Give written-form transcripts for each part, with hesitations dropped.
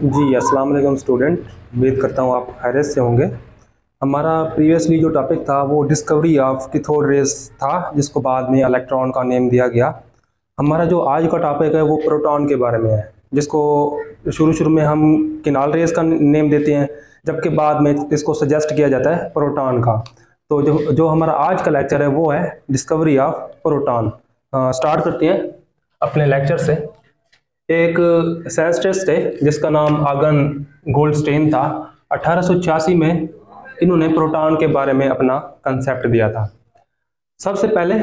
जी अस्सलाम वालेकुम स्टूडेंट। उम्मीद करता हूँ आप खैरियत से होंगे। हमारा प्रीवियसली जो टॉपिक था वो डिस्कवरी ऑफ कैथोड रेज था, जिसको बाद में इलेक्ट्रॉन का नेम दिया गया। हमारा जो आज का टॉपिक है वो प्रोटॉन के बारे में है, जिसको शुरू में हम किनाल रेज का नेम देते हैं, जबकि बाद में इसको सजेस्ट किया जाता है प्रोटॉन का। तो जो हमारा आज का लेक्चर है वो है डिस्कवरी ऑफ प्रोटॉन। स्टार्ट करते हैं अपने लेक्चर से। एक साइंटिस्ट थे जिसका नाम आगन गोल्डस्टेन था। 1886 में इन्होंने प्रोटॉन के बारे में अपना कंसेप्ट दिया था। सबसे पहले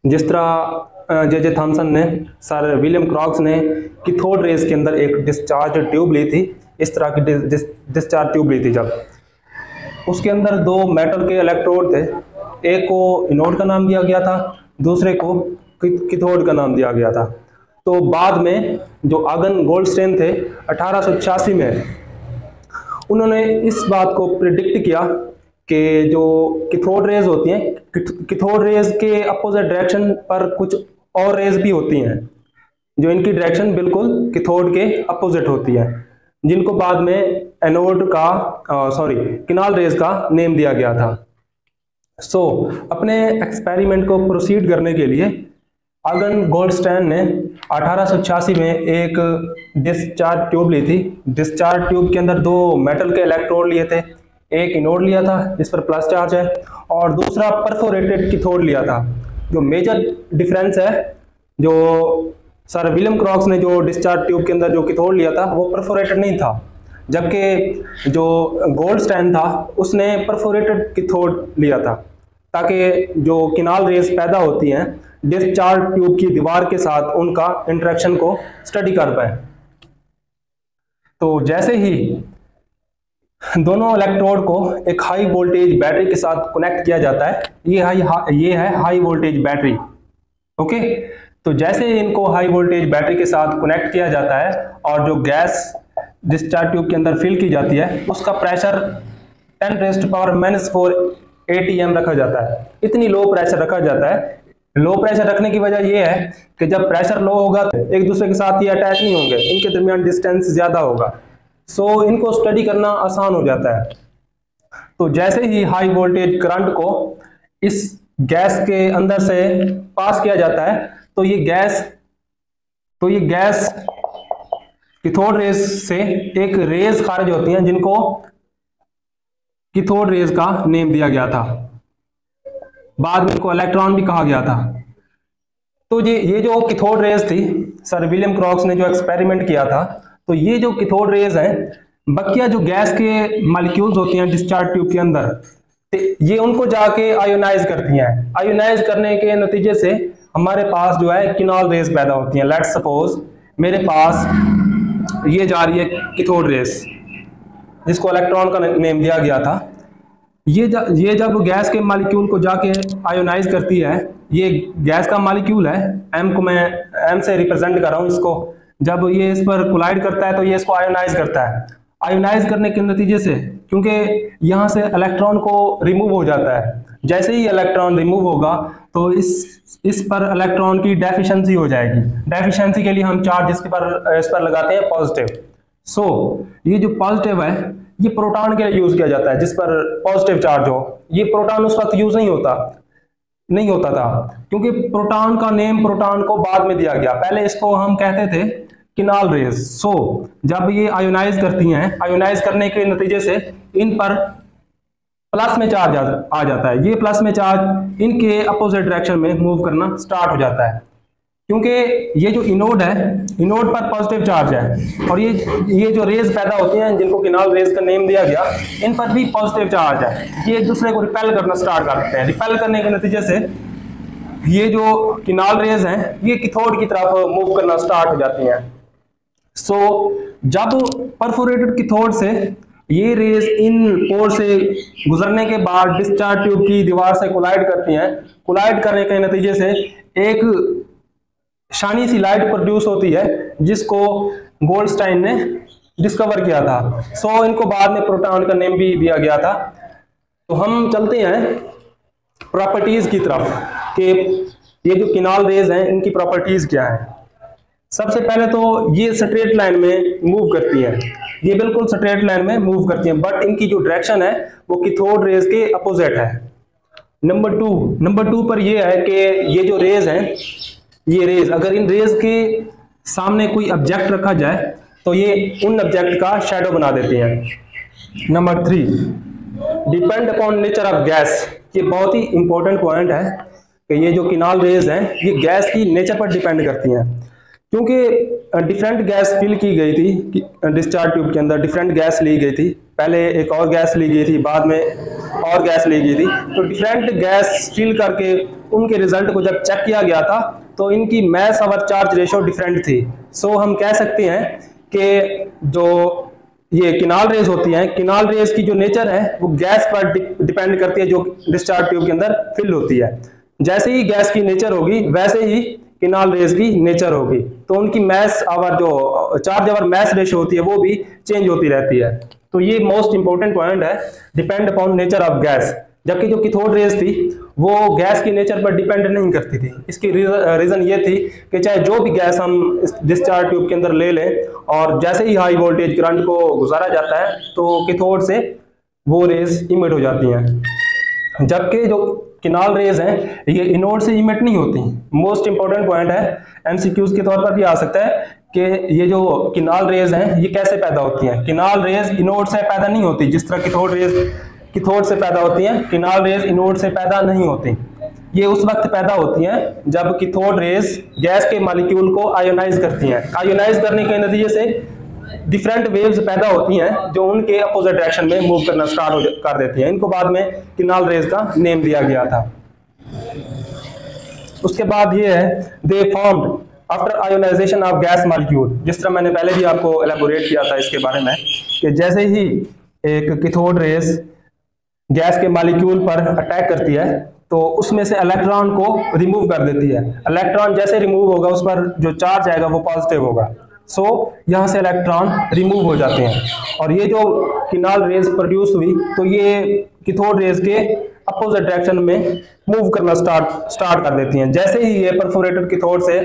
जिस तरह जे थॉमसन ने, सर विलियम क्रॉक्स ने कैथोड रेज के अंदर एक डिस्चार्ज ट्यूब ली थी, इस तरह की डिस्चार्ज ट्यूब ली थी। जब उसके अंदर दो मेटल के इलेक्ट्रोड थे, एक को एनोड का नाम दिया गया था, दूसरे को कैथोड का नाम दिया गया था। तो बाद में जो आगन गोल्डस्टेन थे 1886 में उन्होंने इस बात को प्रिडिक्ट किया कि जो कैथोड रेज होती हैं, कैथोड रेज के अपोजिट डायरेक्शन पर कुछ और रेज भी होती हैं जो इनकी डायरेक्शन बिल्कुल कैथोड के अपोजिट होती है, जिनको बाद में एनोड का किनाल रेज का नेम दिया गया था। अपने एक्सपेरिमेंट को प्रोसीड करने के लिए आगन गोल्डस्टेन ने 1886 में एक डिस्चार्ज ट्यूब ली थी। डिस्चार्ज ट्यूब के अंदर दो मेटल के इलेक्ट्रोड लिए थे, एक एनोड लिया था जिस पर प्लस चार्ज है, और दूसरा परफोरेटेड कैथोड लिया था। जो मेजर डिफरेंस है, जो सर विलियम क्रॉक्स ने जो डिस्चार्ज ट्यूब के अंदर जो कैथोड लिया था वो परफोरेटेड नहीं था, जबकि जो गोल्डस्टेन था उसने परफोरेटेड कैथोड लिया था, ताकि जो किनाल रेज पैदा होती हैं डिस्चार्ज ट्यूब की दीवार के साथ उनका इंटरेक्शन को स्टडी कर पाए। तो जैसे ही दोनों इलेक्ट्रोड को एक हाई वोल्टेज बैटरी के साथ कनेक्ट किया जाता है, ये है हाई वोल्टेज बैटरी। ओके, तो जैसे ही इनको हाई वोल्टेज बैटरी के साथ कनेक्ट किया जाता है और जो गैस डिस्चार्ज ट्यूब के अंदर फिल की जाती है उसका प्रेशर 10⁻⁻⁴ atm रखा जाता है। इतनी लो प्रेशर रखा जाता है। लो प्रेशर रखने की वजह यह है कि जब प्रेशर लो होगा तो एक दूसरे के साथ ये अटैच नहीं होंगे, इनके दरमियान डिस्टेंस ज्यादा होगा, इनको स्टडी करना आसान हो जाता है। तो जैसे ही हाई वोल्टेज करंट को इस गैस के अंदर से पास किया जाता है तो ये गैस कैथोड रेज से एक रेज खारिज होती हैं, जिनको कैथोड रेज का नेम दिया गया था। बाद में इनको इलेक्ट्रॉन भी कहा गया था। तो ये जो कैथोड रेज थी, सर विलियम क्रॉक्स ने जो एक्सपेरिमेंट किया था, तो ये जो कैथोड रेज हैं, बकिया जो गैस के मॉलिक्यूल्स होती हैं डिस्चार्ज ट्यूब के अंदर, ये उनको जाके आयोनाइज करती हैं। आयोनाइज करने के नतीजे से हमारे पास जो है किनाल रेज पैदा होती हैं। लेट्स सपोज मेरे पास ये जा रही है कैथोड रेज, जिसको इलेक्ट्रॉन का नेम दिया गया था। ये जब गैस के मॉलिक्यूल को जाके आयोनाइज करती है, ये गैस का मॉलिक्यूल है, एम को मैं एम से रिप्रेजेंट कर रहा हूँ इसको। जब ये इस पर कोलाइड करता है तो ये इसको आयोनाइज करता है। आयोनाइज करने के नतीजे से, क्योंकि यहाँ से इलेक्ट्रॉन को रिमूव हो जाता है, जैसे ही इलेक्ट्रॉन रिमूव होगा तो इस पर इलेक्ट्रॉन की डेफिशिएंसी हो जाएगी। डेफिशिएंसी के लिए हम चार्ज इस पर लगाते हैं पॉजिटिव। ये जो पॉजिटिव है ये प्रोटॉन के लिए यूज किया जाता है, जिस पर पॉजिटिव चार्ज हो। ये प्रोटॉन उस वक्त यूज नहीं होता था, क्योंकि प्रोटॉन का नेम प्रोटॉन को बाद में दिया गया। पहले इसको हम कहते थे किनाल रेज। जब ये आयोनाइज करती हैं, आयोनाइज करने के नतीजे से इन पर प्लस में चार्ज आ जाता है। ये प्लस में चार्ज इनके अपोजिट डायरेक्शन में मूव करना स्टार्ट हो जाता है, क्योंकि ये जो इनोड है, इनोड पर पॉजिटिव चार्ज है, और ये जो रेज पैदा होती हैं जिनको किनाल रेज का नेम दिया गया, इन पर भी पॉजिटिव चार्ज है। ये एक दूसरे को रिपेल करना स्टार्ट करते हैं। रिपेल करने के नतीजे से ये जो किनाल रेज हैं ये कैथोड की तरफ मूव करना स्टार्ट हो जाती हैं। जब परफोरेटेड कैथोड से ये रेज इन पोर से गुजरने के बाद डिस्चार्ज ट्यूब की दीवार से कोलाइड करती हैं। कोलाइड करने के नतीजे से एक शानी सी लाइट प्रोड्यूस होती है, जिसको गोल्डस्टाइन ने डिस्कवर किया था। इनको बाद में प्रोटॉन का नेम भी दिया गया था। तो हम चलते हैं प्रॉपर्टीज की तरफ कि ये जो किनाल रेज हैं इनकी प्रॉपर्टीज क्या है। सबसे पहले तो ये स्ट्रेट लाइन में मूव करती है, ये बिल्कुल स्ट्रेट लाइन में मूव करती है, बट इनकी जो डायरेक्शन है वो कैथोड रेज के अपोजिट है। नंबर टू पर ये है कि ये जो रेज है, ये रेज अगर इन रेज के सामने कोई ऑब्जेक्ट रखा जाए तो ये उन ऑब्जेक्ट का शैडो बना देते हैं। Number 3, depend upon nature of gas. ये बहुत ही इंपॉर्टेंट पॉइंट है कि ये जो किनाल रेज हैं ये गैस की नेचर पर डिपेंड करती हैं, क्योंकि डिफरेंट गैस फिल की गई थी डिस्चार्ज ट्यूब के अंदर, डिफरेंट गैस ली गई थी, पहले एक और गैस ली गई थी, बाद में और गैस ली गई थी। तो डिफरेंट गैस फिल करके उनके रिजल्ट को जब चेक किया गया था तो इनकी मैस और चार्ज रेशो डिफरेंट थी। सो हम कह सकते हैं कि जो ये किनाल रेज होती हैं, किनाल रेज की जो नेचर है वो गैस पर डिपेंड करती है जो डिस्चार्ज ट्यूब के अंदर फिल होती है। जैसे ही गैस की नेचर होगी वैसे ही किनाल रेज की नेचर होगी, तो उनकी मैस और जो चार्ज और मैस रेशो होती है वो भी चेंज होती रहती है। तो ये मोस्ट इंपॉर्टेंट पॉइंट है, depend upon nature of gas. जबकि जो कैथोड रेज थी वो गैस की नेचर पर डिपेंड नहीं करती थी। इसकी रीजन ये थी कि चाहे जो भी गैस हम डिस्चार्ज ट्यूब के अंदर ले लें और जैसे ही हाई वोल्टेज करंट को गुजारा जाता है तो कैथोड से वो रेज इमिट हो जाती हैं, जबकि जो किनाल रेज हैं ये इनोड से इमिट नहीं होती। मोस्ट इंपॉर्टेंट पॉइंट है, एमसीक्यूज के तौर पर भी आ सकता है कि ये जो किनाल रेज हैं ये कैसे पैदा होती हैं। किनाल रेज इनोड से पैदा नहीं होती, जिस तरह कैथोड रेज कैथोड से पैदा होती हैं, किनाल रेज इनोड से पैदा नहीं होती। ये उस वक्त पैदा होती हैं जब कैथोड रेज गैस के मॉलिक्यूल को आयोनाइज करती हैं। आयोनाइज करने के नतीजे से डिफरेंट वेव्स पैदा होती हैं जो उनके अपोजिट डायरेक्शन में मूव करना स्टार्ट कर देती हैं। इनको बाद में किनाल रेज का नेम दिया गया था। उसके बाद ये है, they formed after ionisation of gas molecule. जिस तरह मैंने पहले भी आपको एलैबोरेट किया था इसके बारे में कि जैसे ही एक कैथोड रेज गैस के मॉलिक्यूल पर अटैक करती है तो उसमें से इलेक्ट्रॉन को रिमूव कर देती है। इलेक्ट्रॉन जैसे रिमूव होगा उस पर जो चार्ज आएगा वो पॉजिटिव होगा। सो यहाँ से इलेक्ट्रॉन रिमूव हो जाते हैं और ये जो किनाल रेज प्रोड्यूस हुई तो ये कैथोड रेज के अपोजिट डायरेक्शन में मूव करना स्टार्ट कर देती हैं। जैसे ही ये परफोरेटेड कैथोड से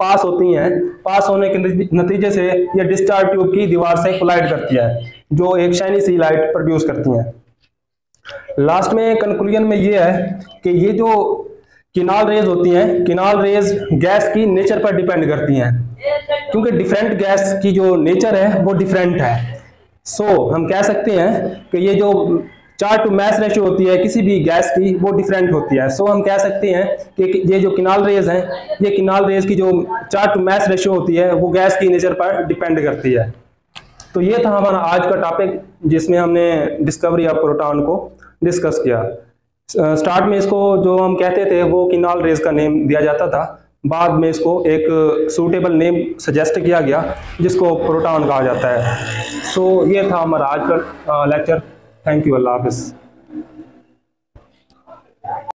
पास होती हैं, पास होने के नतीजे से ये डिस्चार्ज ट्यूब की दीवार से कोलाइड करती है जो एक शाइनी सी लाइट प्रोड्यूस करती हैं। लास्ट में कंक्लूजन में ये है कि ये जो किनाल रेज होती हैं, किनाल रेज गैस की नेचर पर डिपेंड करती हैं, क्योंकि डिफरेंट गैस की जो नेचर है वो डिफरेंट है। सो हम कह सकते हैं कि ये जो चार्ज टू मैस रेशियो होती है किसी भी गैस की वो डिफरेंट होती है। सो हम कह सकते हैं कि ये जो किनाल रेज हैं, ये किनाल रेज की जो चार्ज टू मैस रेशियो होती है वो गैस की नेचर पर डिपेंड करती है। तो ये था हमारा आज का टॉपिक जिसमें हमने डिस्कवरी ऑफ प्रोटॉन को डिस्कस किया। स्टार्ट में इसको जो हम कहते थे वो किनाल रेज का नेम दिया जाता था, बाद में इसको एक सूटेबल नेम सजेस्ट किया गया जिसको प्रोटॉन कहा जाता है। सो ये था हमारा आज का लेक्चर। थैंक यू, अल्लाह हाफिज़।